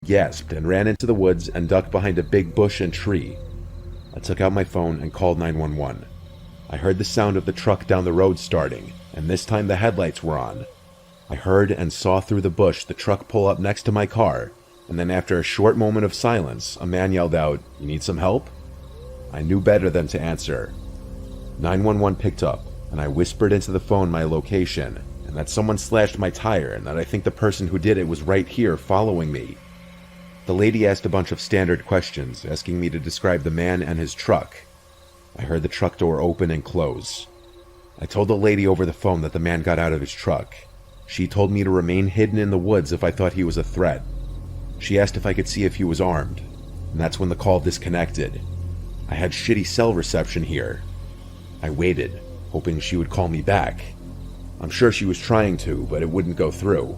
gasped and ran into the woods and ducked behind a big bush and tree. I took out my phone and called 911. I heard the sound of the truck down the road starting, and this time the headlights were on. I heard and saw through the bush the truck pull up next to my car, and then after a short moment of silence, a man yelled out, "You need some help?" I knew better than to answer. 911 picked up, and I whispered into the phone my location, and that someone slashed my tire, and that I think the person who did it was right here following me. The lady asked a bunch of standard questions, asking me to describe the man and his truck. I heard the truck door open and close. I told the lady over the phone that the man got out of his truck. She told me to remain hidden in the woods if I thought he was a threat. She asked if I could see if he was armed, and that's when the call disconnected. I had shitty cell reception here. I waited, hoping she would call me back. I'm sure she was trying to, but it wouldn't go through.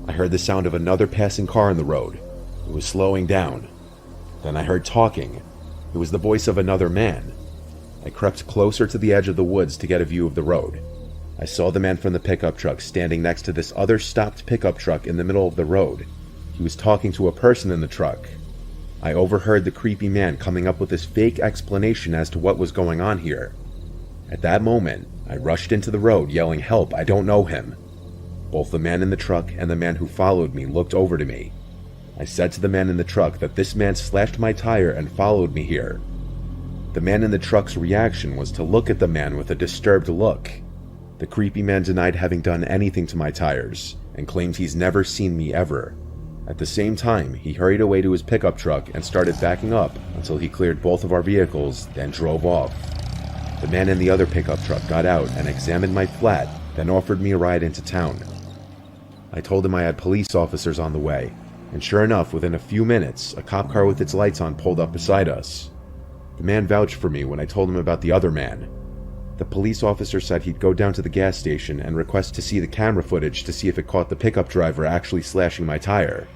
I heard the sound of another passing car on the road. It was slowing down. Then I heard talking. It was the voice of another man. I crept closer to the edge of the woods to get a view of the road. I saw the man from the pickup truck standing next to this other stopped pickup truck in the middle of the road. He was talking to a person in the truck. I overheard the creepy man coming up with this fake explanation as to what was going on here. At that moment, I rushed into the road yelling, "Help, I don't know him." Both the man in the truck and the man who followed me looked over to me. I said to the man in the truck that this man slashed my tire and followed me here. The man in the truck's reaction was to look at the man with a disturbed look. The creepy man denied having done anything to my tires and claimed he's never seen me ever. At the same time, he hurried away to his pickup truck and started backing up until he cleared both of our vehicles, then drove off. The man in the other pickup truck got out and examined my flat, then offered me a ride into town. I told him I had police officers on the way, and sure enough, within a few minutes, a cop car with its lights on pulled up beside us. The man vouched for me when I told him about the other man. The police officer said he'd go down to the gas station and request to see the camera footage to see if it caught the pickup driver actually slashing my tire.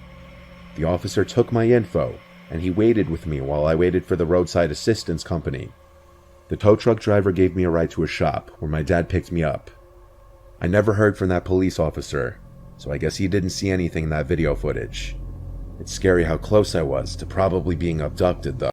The officer took my info, and he waited with me while I waited for the roadside assistance company. The tow truck driver gave me a ride to a shop where my dad picked me up. I never heard from that police officer, so I guess he didn't see anything in that video footage. It's scary how close I was to probably being abducted, though.